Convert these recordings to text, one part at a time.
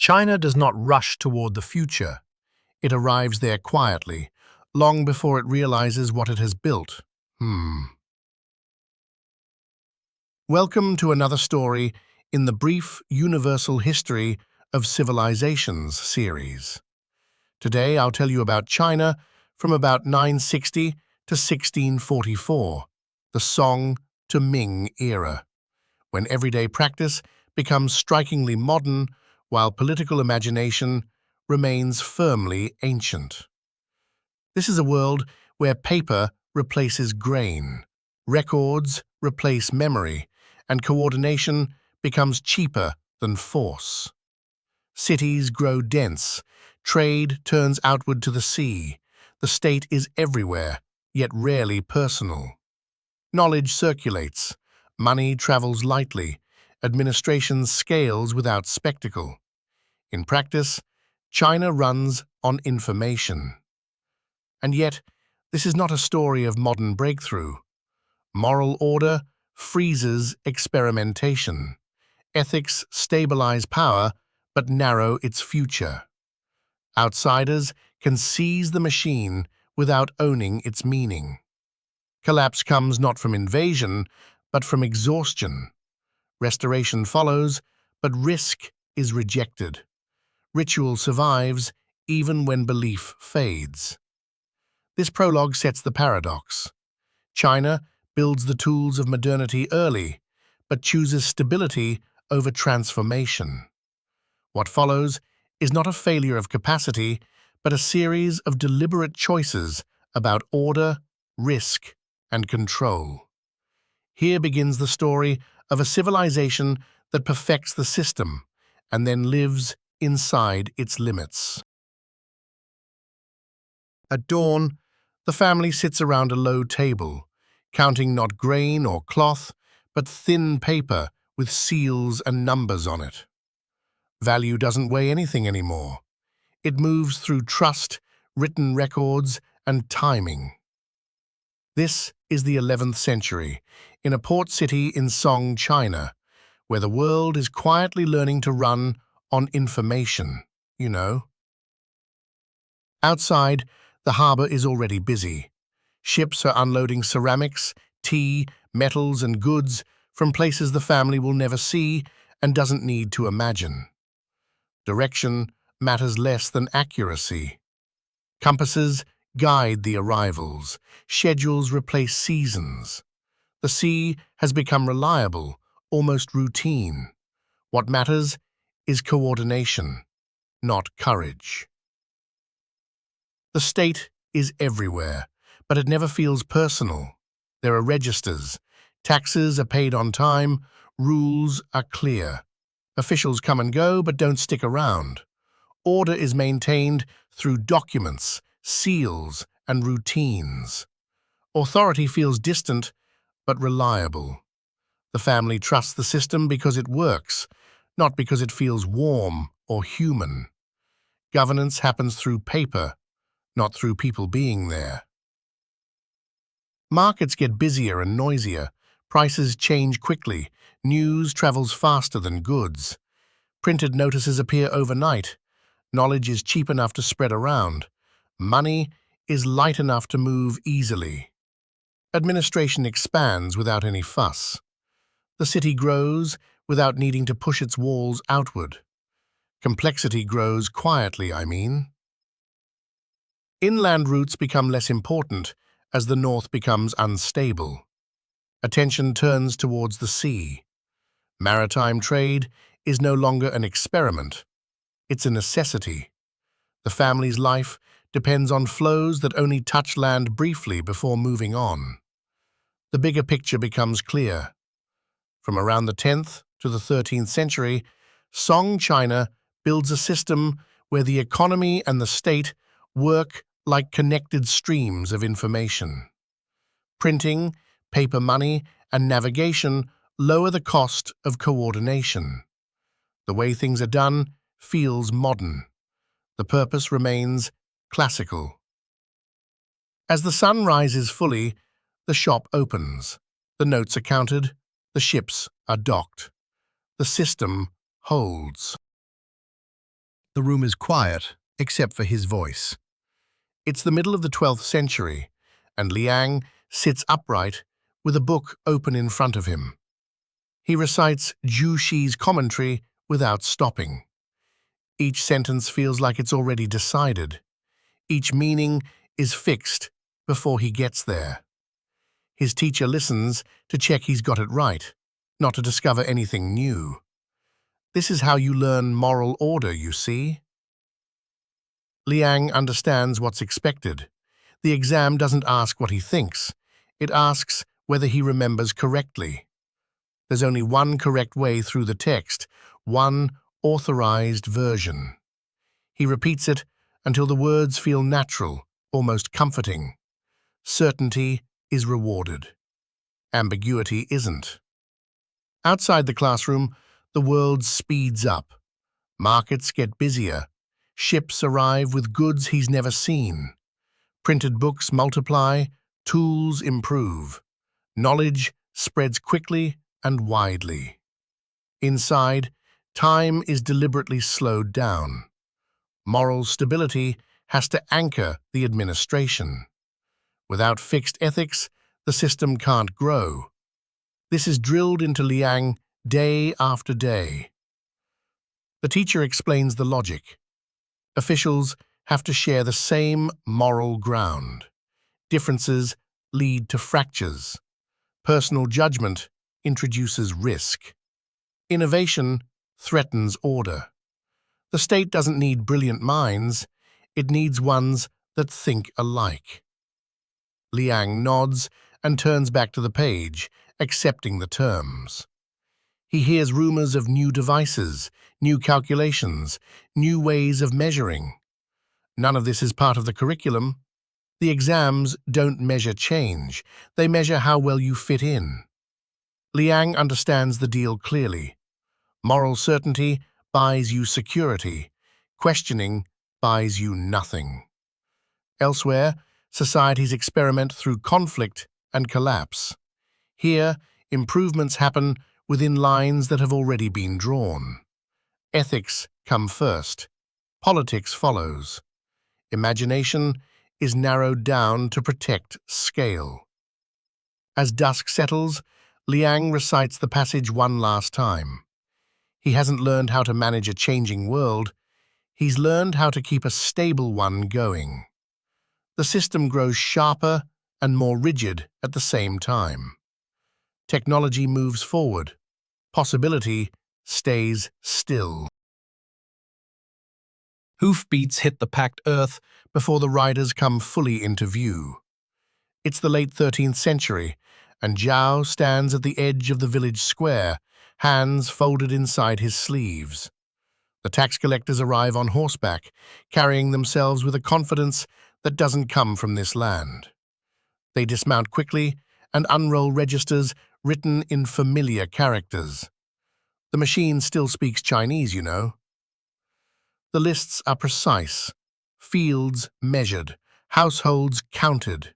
China does not rush toward the future. It arrives there quietly, long before it realizes what it has built. Welcome to another story in the brief universal history of civilizations series. Today I'll tell you about China from about 960 to 1644, the Song to Ming era, when everyday practice becomes strikingly modern while political imagination remains firmly ancient. This is a world where paper replaces grain, records replace memory, and coordination becomes cheaper than force. Cities grow dense, trade turns outward to the sea, the state is everywhere, yet rarely personal. Knowledge circulates, money travels lightly, administration scales without spectacle. In practice, China runs on information. And yet, this is not a story of modern breakthrough. Moral order freezes experimentation. Ethics stabilize power, but narrow its future. Outsiders can seize the machine without owning its meaning. Collapse comes not from invasion, but from exhaustion. Restoration follows, but risk is rejected. Ritual survives even when belief fades. This prologue sets the paradox. China builds the tools of modernity early, but chooses stability over transformation. What follows is not a failure of capacity, but a series of deliberate choices about order, risk, and control. Here begins the story of a civilization that perfects the system and then lives inside its limits. At dawn, the family sits around a low table, counting not grain or cloth, but thin paper with seals and numbers on it. Value doesn't weigh anything anymore. It moves through trust, written records, and timing. This is the 11th century, in a port city in Song, China, where the world is quietly learning to run on information, Outside, the harbor is already busy. Ships are unloading ceramics, tea, metals, and goods from places the family will never see and doesn't need to imagine. Direction matters less than accuracy. Compasses guide the arrivals. Schedules replace seasons. The sea has become reliable, almost routine. What matters is coordination, not courage. The state is everywhere, but it never feels personal. There are registers. Taxes are paid on time. Rules are clear. Officials come and go, but don't stick around. Order is maintained through documents, seals, and routines. Authority feels distant, but reliable. The family trusts the system because it works, not because it feels warm or human. Governance happens through paper, not through people being there. Markets get busier and noisier. Prices change quickly. News travels faster than goods. Printed notices appear overnight. Knowledge is cheap enough to spread around. Money is light enough to move easily. Administration expands without any fuss. The city grows without needing to push its walls outward. Complexity grows quietly, Inland routes become less important as the north becomes unstable. Attention turns towards the sea. Maritime trade is no longer an experiment. It's a necessity. The family's life depends on flows that only touch land briefly before moving on. The bigger picture becomes clear. From around the 10th to the 13th century, Song China builds a system where the economy and the state work like connected streams of information. Printing, paper money, and navigation lower the cost of coordination. The way things are done feels modern. The purpose remains classical. As the sun rises fully, the shop opens. The notes are counted. The ships are docked. The system holds. The room is quiet, except for his voice. It's the middle of the 12th century, and Liang sits upright with a book open in front of him. He recites Zhu Shi's commentary without stopping. Each sentence feels like it's already decided. Each meaning is fixed before he gets there. His teacher listens to check he's got it right, not to discover anything new. This is how you learn moral order, you see. Liang understands what's expected. The exam doesn't ask what he thinks. It asks whether he remembers correctly. There's only one correct way through the text, one authorized version. He repeats it until the words feel natural, almost comforting. Certainty is rewarded. Ambiguity isn't. Outside the classroom, the world speeds up. Markets get busier. Ships arrive with goods he's never seen. Printed books multiply, tools improve. Knowledge spreads quickly and widely. Inside, time is deliberately slowed down. Moral stability has to anchor the administration. Without fixed ethics, the system can't grow. This is drilled into Liang day after day. The teacher explains the logic. Officials have to share the same moral ground. Differences lead to fractures. Personal judgment introduces risk. Innovation threatens order. The state doesn't need brilliant minds, it needs ones that think alike. Liang nods and turns back to the page, accepting the terms. He hears rumors of new devices, new calculations, new ways of measuring. None of this is part of the curriculum. The exams don't measure change, they measure how well you fit in. Liang understands the deal clearly. Moral certainty buys you security. Questioning buys you nothing. Elsewhere, societies experiment through conflict and collapse. Here, improvements happen within lines that have already been drawn. Ethics come first. Politics follows. Imagination is narrowed down to protect scale. As dusk settles, Liang recites the passage one last time. He hasn't learned how to manage a changing world. He's learned how to keep a stable one going. The system grows sharper and more rigid at the same time. Technology moves forward. Possibility stays still. Hoofbeats hit the packed earth before the riders come fully into view. It's the late 13th century, and Zhao stands at the edge of the village square, hands folded inside his sleeves. The tax collectors arrive on horseback, carrying themselves with a confidence that doesn't come from this land. They dismount quickly and unroll registers written in familiar characters. The machine still speaks Chinese, you know. The lists are precise, fields measured, households counted.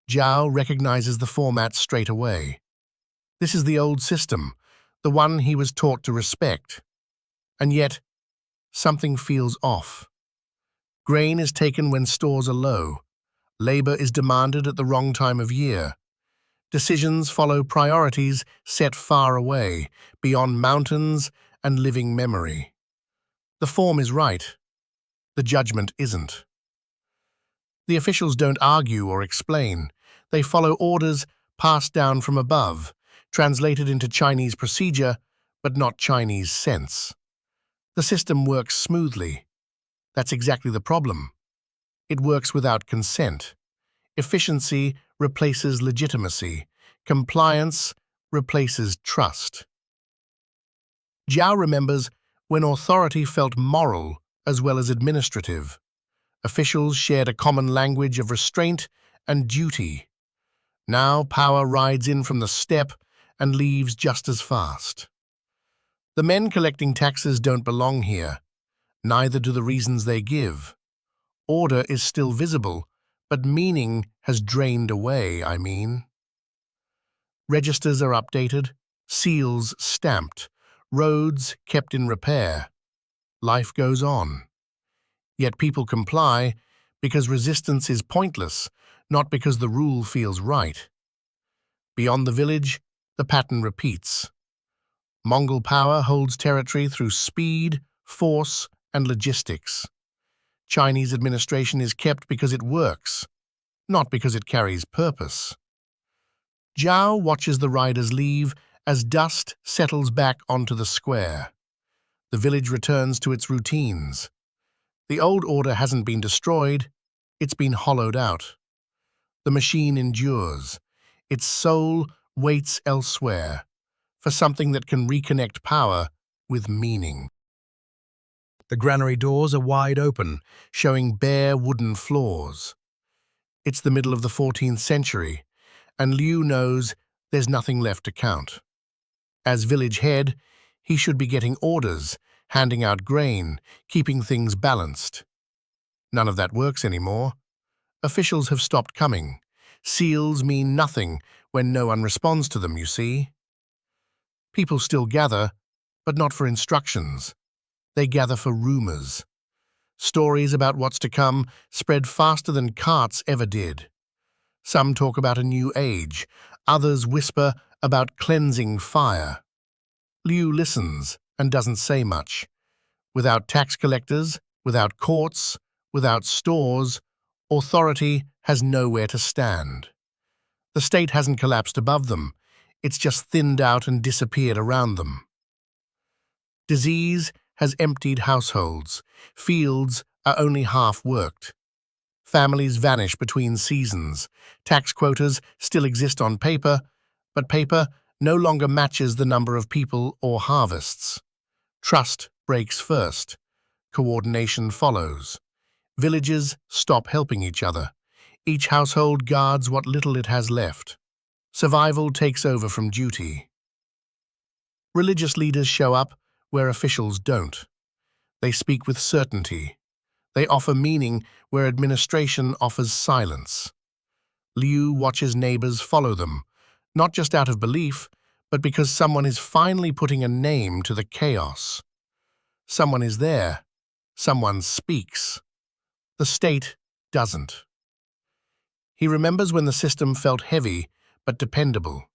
Zhao recognizes the format straight away. This is the old system, the one he was taught to respect. And yet, something feels off. Grain is taken when stores are low. Labor is demanded at the wrong time of year. Decisions follow priorities set far away, beyond mountains and living memory. The form is right. The judgment isn't. The officials don't argue or explain. They follow orders passed down from above, translated into Chinese procedure, but not Chinese sense. The system works smoothly. That's exactly the problem. It works without consent. Efficiency replaces legitimacy. Compliance replaces trust. Zhao remembers when authority felt moral as well as administrative. Officials shared a common language of restraint and duty. Now power rides in from the steppe and leaves just as fast. The men collecting taxes don't belong here. Neither do the reasons they give. Order is still visible, but meaning has drained away, I mean. Registers are updated, seals stamped, roads kept in repair. Life goes on. Yet people comply because resistance is pointless, not because the rule feels right. Beyond the village, the pattern repeats. Mongol power holds territory through speed, force, and logistics. Chinese administration is kept because it works, not because it carries purpose. Zhao watches the riders leave as dust settles back onto the square. The village returns to its routines. The old order hasn't been destroyed, it's been hollowed out. The machine endures. Its soul waits elsewhere, for something that can reconnect power with meaning. The granary doors are wide open, showing bare wooden floors. It's the middle of the 14th century, and Liu knows there's nothing left to count. As village head, he should be getting orders, handing out grain, keeping things balanced. None of that works anymore. Officials have stopped coming. Seals mean nothing when no one responds to them, you see. People still gather, but not for instructions. They gather for rumors. Stories about what's to come spread faster than carts ever did. Some talk about a new age, others whisper about cleansing fire. Liu listens and doesn't say much. Without tax collectors, without courts, without stores, authority has nowhere to stand. The state hasn't collapsed above them, it's just thinned out and disappeared around them. Disease has emptied households, fields are only half worked. Families vanish between seasons, tax quotas still exist on paper, but paper no longer matches the number of people or harvests. Trust breaks first, coordination follows. Villages stop helping each other. Each household guards what little it has left. Survival takes over from duty. Religious leaders show up where officials don't. They speak with certainty. They offer meaning where administration offers silence. Liu watches neighbors follow them, not just out of belief, but because someone is finally putting a name to the chaos. Someone is there. Someone speaks. The state doesn't. He remembers when the system felt heavy but dependable.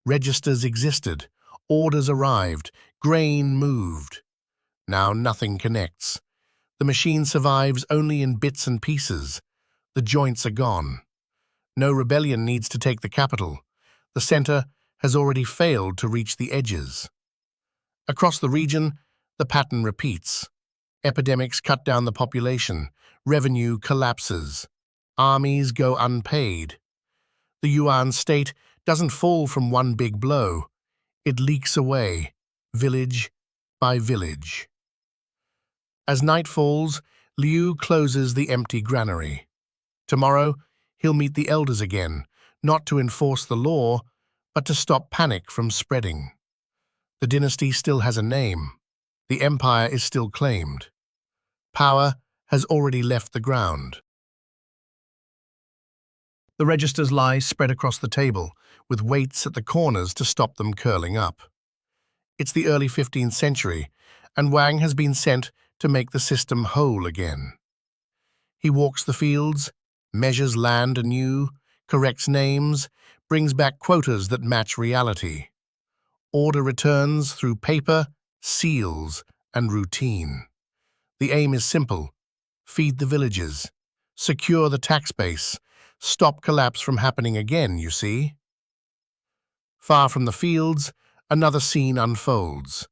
Registers existed, orders arrived, grain moved. Now nothing connects. The machine survives only in bits and pieces. The joints are gone. No rebellion needs to take the capital. The center has already failed to reach the edges. Across the region, the pattern repeats. Epidemics cut down the population. Revenue collapses. Armies go unpaid. The Yuan state doesn't fall from one big blow. It leaks away, village by village. As night falls, Liu closes the empty granary. Tomorrow, he'll meet the elders again, not to enforce the law, but to stop panic from spreading. The dynasty still has a name. The empire is still claimed. Power has already left the ground. The registers lie spread across the table, with weights at the corners to stop them curling up. It's the early 15th century, and Wang has been sent to make the system whole again. He walks the fields, measures land anew, corrects names, brings back quotas that match reality. Order returns through paper, seals, and routine. The aim is simple: feed the villages, secure the tax base, stop collapse from happening again, you see. Far from the fields, another scene unfolds.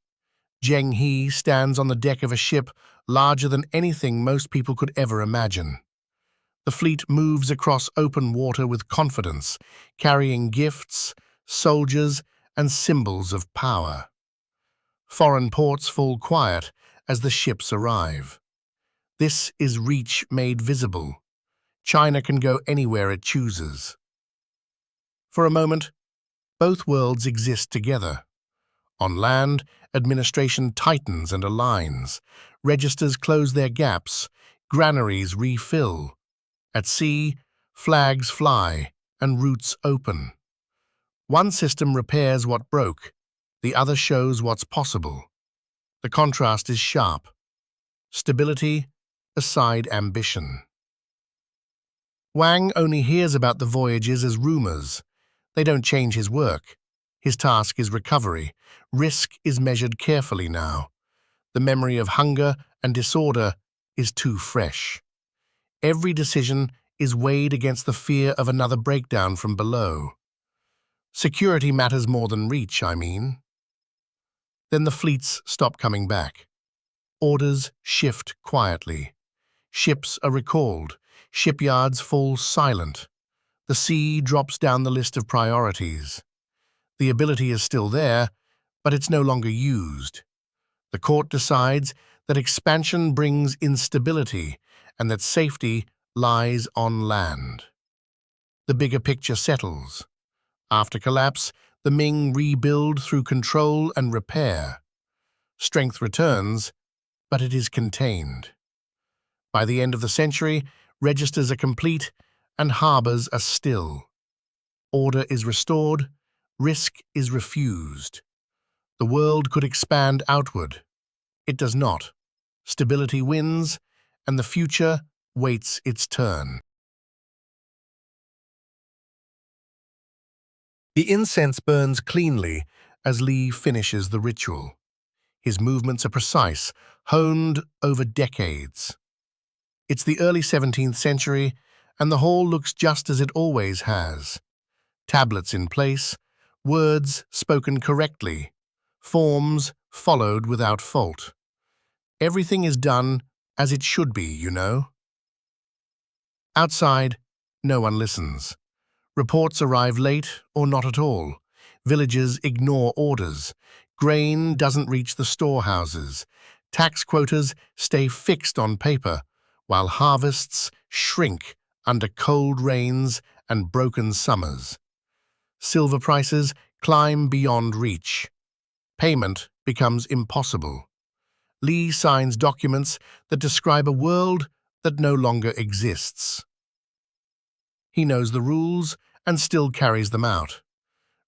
Zheng He stands on the deck of a ship larger than anything most people could ever imagine. The fleet moves across open water with confidence, carrying gifts, soldiers, and symbols of power. Foreign ports fall quiet as the ships arrive. This is reach made visible. China can go anywhere it chooses. For a moment, both worlds exist together. On land, administration tightens and aligns. Registers close their gaps. Granaries refill. At sea, flags fly and routes open. One system repairs what broke. The other shows what's possible. The contrast is sharp. Stability, a side ambition. Wang only hears about the voyages as rumors. They don't change his work. His task is recovery. Risk is measured carefully now. The memory of hunger and disorder is too fresh. Every decision is weighed against the fear of another breakdown from below. Security matters more than reach, I mean. Then the fleets stop coming back. Orders shift quietly. Ships are recalled. Shipyards fall silent. The sea drops down the list of priorities. The ability is still there, but it's no longer used. The court decides that expansion brings instability and that safety lies on land. The bigger picture settles. After collapse, the Ming rebuild through control and repair. Strength returns, but it is contained. By the end of the century, registers are complete and harbors are still. Order is restored, risk is refused. The world could expand outward. It does not. Stability wins, and the future waits its turn. The incense burns cleanly as Li finishes the ritual. His movements are precise, honed over decades. It's the early 17th century, and the hall looks just as it always has. Tablets in place, words spoken correctly, forms followed without fault. Everything is done as it should be, you know. Outside, no one listens. Reports arrive late or not at all. Villagers ignore orders. Grain doesn't reach the storehouses. Tax quotas stay fixed on paper, while harvests shrink under cold rains and broken summers. Silver prices climb beyond reach. Payment becomes impossible. Li signs documents that describe a world that no longer exists. He knows the rules and still carries them out.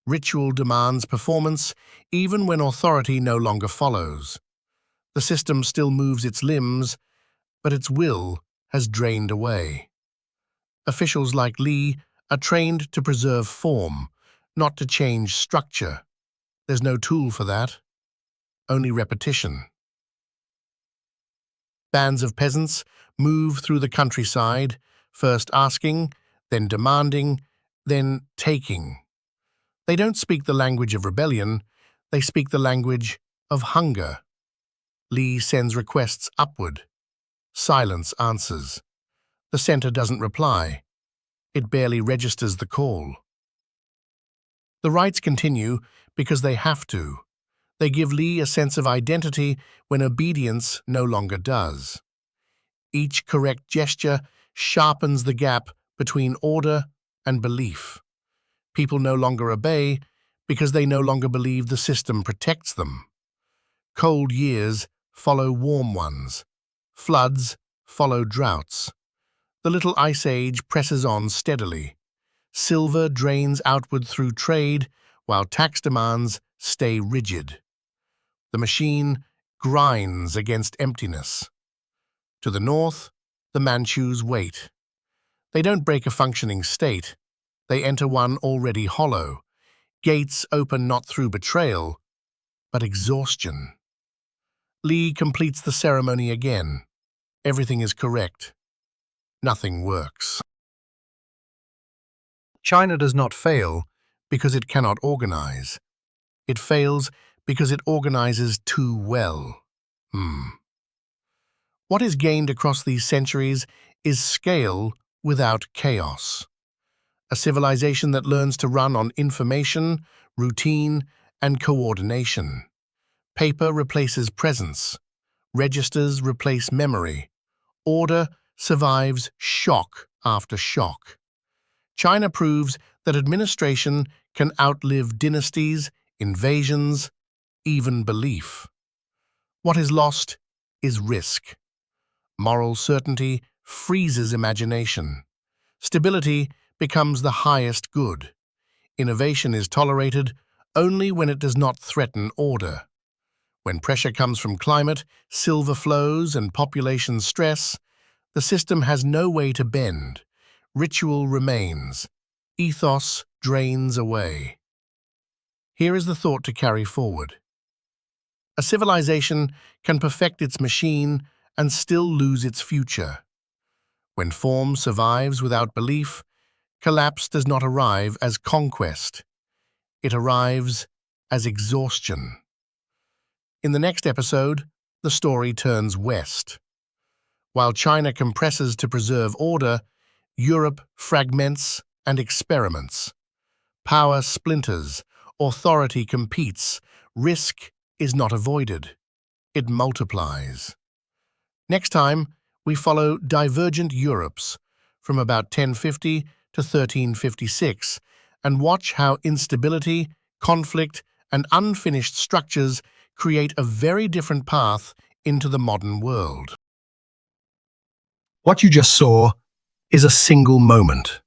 Ritual demands performance even when authority no longer follows. The system still moves its limbs, but its will has drained away. Officials like Li are trained to preserve form, not to change structure. There's no tool for that, only repetition. Bands of peasants move through the countryside, first asking, then demanding, then taking. They don't speak the language of rebellion, they speak the language of hunger. Li sends requests upward. Silence answers. The center doesn't reply. It barely registers the call. The rites continue because they have to. They give Li a sense of identity when obedience no longer does. Each correct gesture sharpens the gap between order and belief. People no longer obey because they no longer believe the system protects them. Cold years follow warm ones. Floods follow droughts. The little ice age presses on steadily. Silver drains outward through trade, while tax demands stay rigid. The machine grinds against emptiness. To the north, the Manchus wait. They don't break a functioning state. They enter one already hollow. Gates open not through betrayal, but exhaustion. Li completes the ceremony again. Everything is correct. Nothing works. China does not fail because it cannot organize. It fails because it organizes too well. What is gained across these centuries is scale without chaos. A civilization that learns to run on information, routine, and coordination. Paper replaces presence. Registers replace memory. Order survives shock after shock. China proves that administration can outlive dynasties, invasions, even belief. What is lost is risk. Moral certainty freezes imagination. Stability becomes the highest good. Innovation is tolerated only when it does not threaten order. When pressure comes from climate, silver flows, and population stress, the system has no way to bend. Ritual remains. Ethos drains away. Here is the thought to carry forward. A civilization can perfect its machine and still lose its future. When form survives without belief, collapse does not arrive as conquest. It arrives as exhaustion. In the next episode, the story turns west. While China compresses to preserve order, Europe fragments and experiments. Power splinters, authority competes, risk is not avoided. It multiplies. Next time, we follow divergent Europes from about 1050 to 1356 and watch how instability, conflict, and unfinished structures create a very different path into the modern world. What you just saw is a single moment.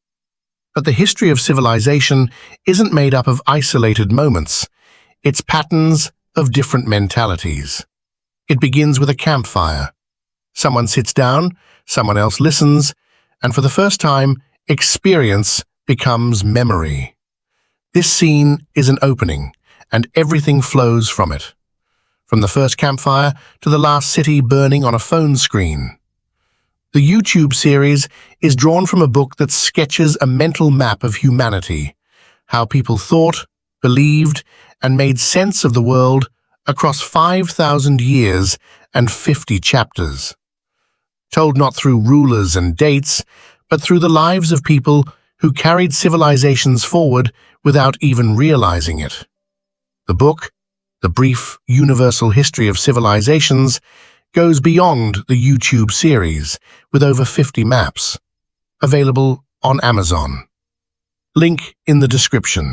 But the history of civilization isn't made up of isolated moments. It's patterns of different mentalities. It begins with a campfire. Someone sits down, someone else listens, and for the first time, experience becomes memory. This scene is an opening, and everything flows from it. From the first campfire to the last city burning on a phone screen. The YouTube series is drawn from a book that sketches a mental map of humanity, how people thought, believed, and made sense of the world across 5,000 years and 50 chapters. Told not through rulers and dates, but through the lives of people who carried civilizations forward without even realizing it. The book, The Brief Universal History of Civilizations, goes beyond the YouTube series with over 50 maps, available on Amazon. Link in the description.